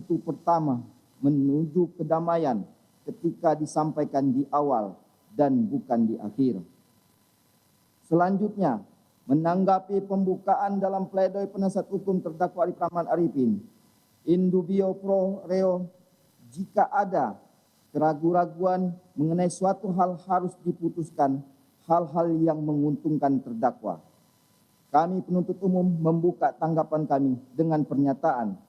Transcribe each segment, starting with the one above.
pintu pertama menuju kedamaian ketika disampaikan di awal dan bukan di akhir. Selanjutnya, menanggapi pembukaan dalam pledoi penasihat hukum terdakwa Arif Rahman Arifin, in dubio pro reo, jika ada keraguan-raguan mengenai suatu hal harus diputuskan hal-hal yang menguntungkan terdakwa. Kami penuntut umum membuka tanggapan kami dengan pernyataan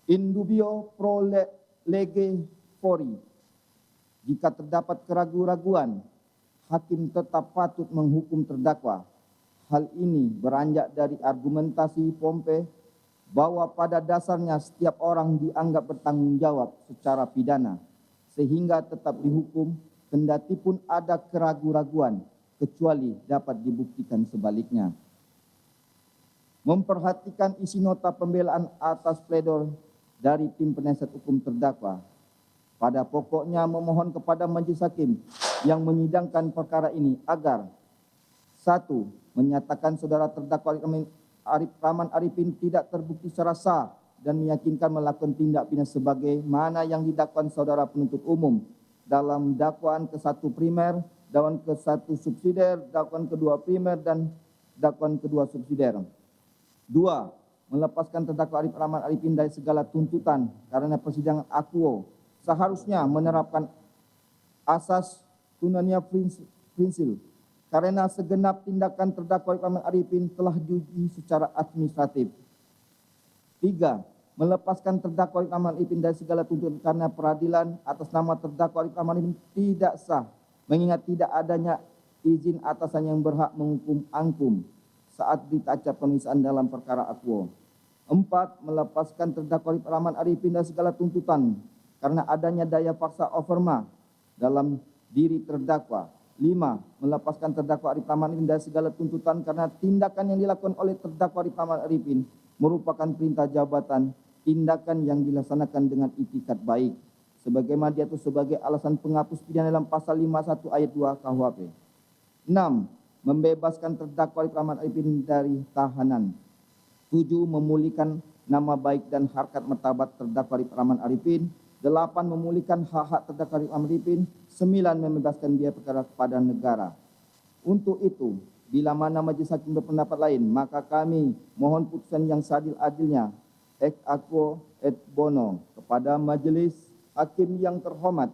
in dubio pro lege fori. Jika terdapat keraguan-raguan, hakim tetap patut menghukum terdakwa. Hal ini beranjak dari argumentasi Pompe bahwa pada dasarnya setiap orang dianggap bertanggung jawab secara pidana, sehingga tetap dihukum kendati pun ada keraguan-raguan, kecuali dapat dibuktikan sebaliknya. Memperhatikan isi nota pembelaan atas pledoi dari tim penasihat hukum terdakwa, pada pokoknya memohon kepada majelis hakim yang menyidangkan perkara ini agar 1. Menyatakan saudara terdakwa Arif Rahman Arifin tidak terbukti secara sah dan meyakinkan melakukan tindak pidana sebagaimana yang didakwakan saudara penuntut umum dalam dakwaan ke-1 primer, dakwaan ke-1 subsidiar, dakwaan kedua primer, dan dakwaan kedua subsidiar. 2. Melepaskan terdakwa Arif Rahman Arifin dari segala tuntutan karena persidangan akuo seharusnya menerapkan asas tunania prinsil karena segenap tindakan terdakwa Arif Rahman Arifin telah diuji secara administratif. 3. Melepaskan terdakwa Arif Rahman Arifin dari segala tuntutan karena peradilan atas nama terdakwa Arif Rahman Arifin tidak sah, mengingat tidak adanya izin atasan yang berhak menghukum angkum saat ditaca pemeriksaan dalam perkara akuo. 4. Melepaskan terdakwa Arif Rahman Arifin dari segala tuntutan karena adanya daya paksa overma dalam diri terdakwa. 5. Melepaskan terdakwa Arif Rahman Arifin dari segala tuntutan karena tindakan yang dilakukan oleh terdakwa Arif Rahman Arifin merupakan perintah jabatan, tindakan yang dilaksanakan dengan itikat baik, sebagaimana diatur sebagai alasan penghapus pidana dalam pasal 51 ayat 2 KUHP. 6. Membebaskan terdakwa Arif Rahman Arifin dari tahanan. 7. Memulihkan nama baik dan harkat martabat terdakwa Arif Rahman Arifin. 8. Memulihkan hak-hak terdakwa Arif Rahman Arifin. 9. Membebaskan biaya perkara kepada negara. Untuk itu, bila mana majelis hakim berpendapat lain, maka kami mohon putusan yang seadil-adilnya ex aequo et bono kepada majelis hakim yang terhormat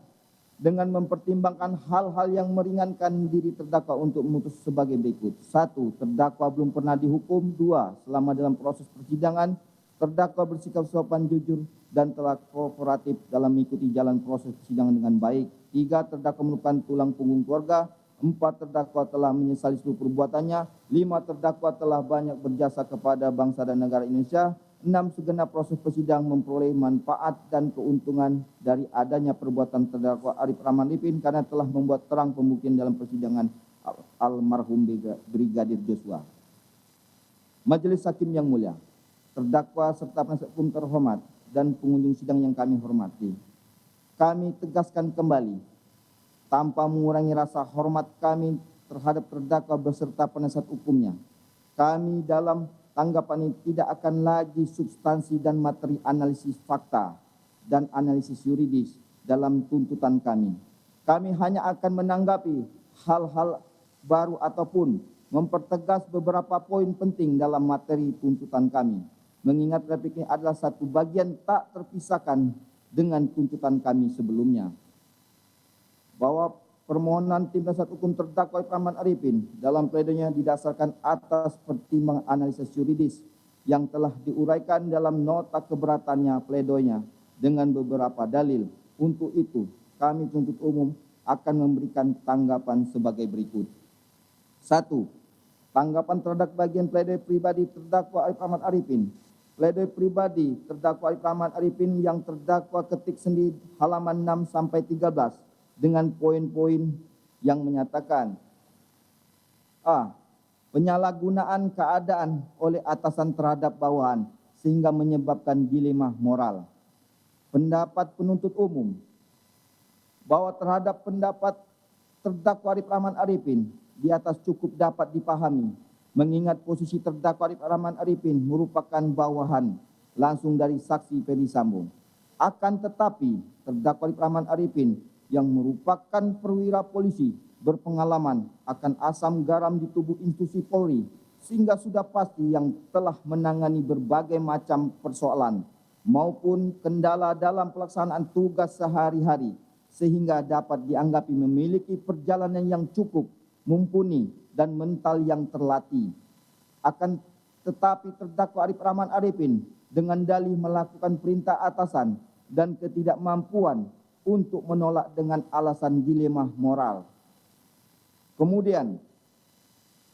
dengan mempertimbangkan hal-hal yang meringankan diri terdakwa untuk memutus sebagai berikut. 1. Terdakwa belum pernah dihukum. 2. Selama dalam proses persidangan, terdakwa bersikap sopan, jujur, dan telah kooperatif dalam mengikuti jalan proses persidangan dengan baik. 3. Terdakwa merupakan tulang punggung keluarga. 4. Terdakwa telah menyesali seluruh perbuatannya. 5. Terdakwa telah banyak berjasa kepada bangsa dan negara Indonesia. 6. Segenap proses persidangan memperoleh manfaat dan keuntungan dari adanya perbuatan terdakwa Arif Rahman Arifin karena telah membuat terang pembuktian dalam persidangan almarhum Brigadir Joshua. Majelis Hakim yang mulia, terdakwa serta penasihat hukum terhormat dan pengunjung sidang yang kami hormati, kami tegaskan kembali tanpa mengurangi rasa hormat kami terhadap terdakwa beserta penasihat hukumnya. Kami dalam tanggapan ini tidak akan lagi substansi dan materi analisis fakta dan analisis yuridis dalam tuntutan kami. Kami hanya akan menanggapi hal-hal baru ataupun mempertegas beberapa poin penting dalam materi tuntutan kami. Mengingat replik ini adalah satu bagian tak terpisahkan dengan tuntutan kami sebelumnya. Bahwa permohonan tim penasihat hukum terdakwa Arif Rahman Arifin dalam pledoinya didasarkan atas pertimbangan analisis yuridis yang telah diuraikan dalam nota keberatannya pledoinya dengan beberapa dalil. Untuk itu, kami penuntut umum akan memberikan tanggapan sebagai berikut. 1. Tanggapan terhadap bagian pledoi pribadi terdakwa Arif Rahman Arifin. Pledoi pribadi terdakwa Arif Rahman Arifin yang terdakwa ketik sendiri halaman 6 sampai 13 dengan poin-poin yang menyatakan A. Penyalahgunaan keadaan oleh atasan terhadap bawahan sehingga menyebabkan dilema moral. Pendapat penuntut umum bahwa terhadap pendapat terdakwa Arif Rahman Arifin di atas cukup dapat dipahami mengingat posisi terdakwa Arif Rahman Arifin merupakan bawahan langsung dari saksi Ferdi Sambo. Akan tetapi, terdakwa Rahman Arifin yang merupakan perwira polisi berpengalaman akan asam garam di tubuh institusi Polri, sehingga sudah pasti yang telah menangani berbagai macam persoalan maupun kendala dalam pelaksanaan tugas sehari-hari, sehingga dapat dianggapi memiliki perjalanan yang cukup, mumpuni, dan mental yang terlatih. Akan tetapi terdakwa Rahman Arifin dengan dalih melakukan perintah atasan dan ketidakmampuan untuk menolak dengan alasan dilema moral. Kemudian,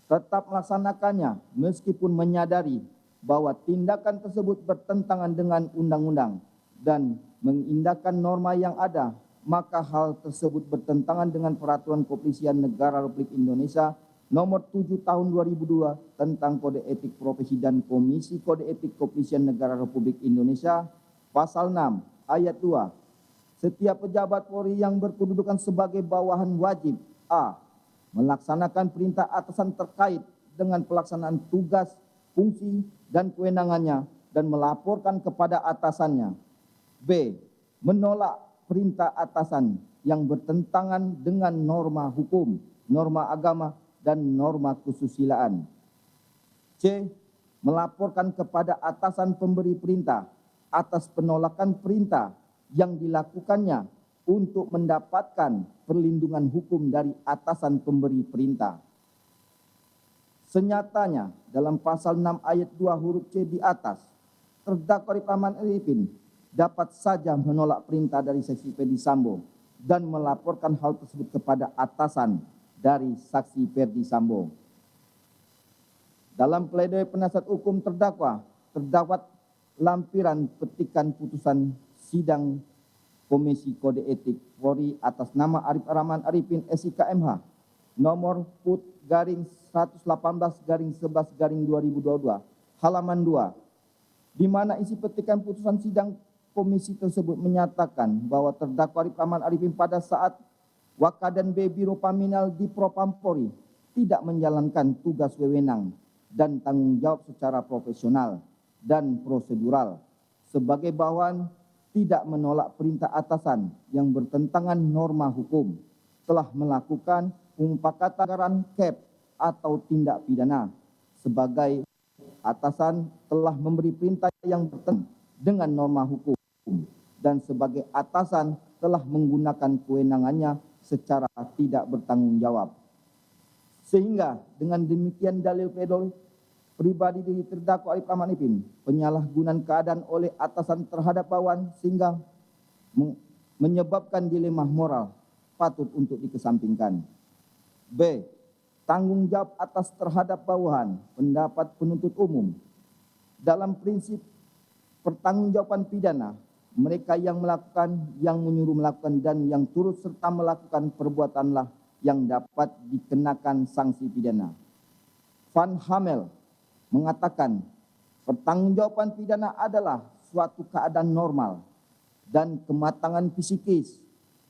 tetap melaksanakannya meskipun menyadari bahwa tindakan tersebut bertentangan dengan undang-undang dan mengindahkan norma yang ada, maka hal tersebut bertentangan dengan Peraturan Kepolisian Negara Republik Indonesia Nomor 7 Tahun 2002 tentang Kode Etik Profesi dan Komisi Kode Etik Kepolisian Negara Republik Indonesia, Pasal 6 Ayat 2. Setiap pejabat Polri yang berkedudukan sebagai bawahan wajib a. melaksanakan perintah atasan terkait dengan pelaksanaan tugas, fungsi, dan kewenangannya dan melaporkan kepada atasannya. B. Menolak perintah atasan yang bertentangan dengan norma hukum, norma agama, dan norma kesusilaan. C. Melaporkan kepada atasan pemberi perintah atas penolakan perintah yang dilakukannya untuk mendapatkan perlindungan hukum dari atasan pemberi perintah. Senyatanya dalam pasal 6 ayat 2 huruf C di atas, terdakwa Rahman Arifin dapat saja menolak perintah dari saksi Ferdi Sambo dan melaporkan hal tersebut kepada atasan dari saksi Ferdi Sambo. Dalam pledoi penasihat hukum terdakwa, terdapat lampiran petikan putusan sidang Komisi Kode Etik Polri atas nama Rahman Arifin SIKMH nomor PUT garing 118 garing 11 garing 2022 halaman 2, di mana isi petikan putusan sidang komisi tersebut menyatakan bahwa terdakwa Rahman Arifin pada saat Wakadan B Biro Paminal di Propam Polri tidak menjalankan tugas wewenang dan tanggung jawab secara profesional dan prosedural sebagai bawahan, tidak menolak perintah atasan yang bertentangan norma hukum, telah melakukan pemufakatan KEP atau tindak pidana. Sebagai atasan telah memberi perintah yang bertentangan dengan norma hukum dan sebagai atasan telah menggunakan kewenangannya secara tidak bertanggung jawab. Sehingga dengan demikian dalil pledoi pribadi diri terdakwa Rahman Arifin penyalahgunaan keadaan oleh atasan terhadap bawahan sehingga menyebabkan dilema moral patut untuk dikesampingkan. B. Tanggung jawab atas terhadap bawahan. Pendapat penuntut umum, dalam prinsip pertanggungjawaban pidana, mereka yang melakukan, yang menyuruh melakukan, dan yang turut serta melakukan perbuatanlah yang dapat dikenakan sanksi pidana. Van Hamel mengatakan pertanggungjawaban pidana adalah suatu keadaan normal dan kematangan psikis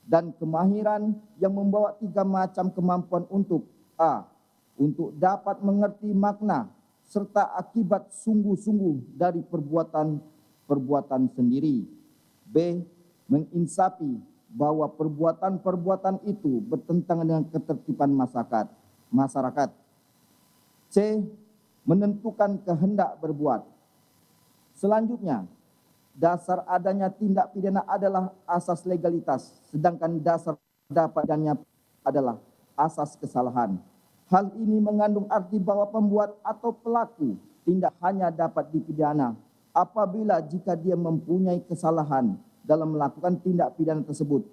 dan kemahiran yang membawa 3 macam kemampuan untuk a. untuk dapat mengerti makna serta akibat sungguh-sungguh dari perbuatan sendiri. B. Menginsafi bahwa perbuatan-perbuatan itu bertentangan dengan ketertiban masyarakat. C. Menentukan kehendak berbuat. Selanjutnya, dasar adanya tindak pidana adalah asas legalitas, sedangkan dasar dapatnya adalah asas kesalahan. Hal ini mengandung arti bahwa pembuat atau pelaku tindak hanya dapat dipidana apabila jika dia mempunyai kesalahan dalam melakukan tindak pidana tersebut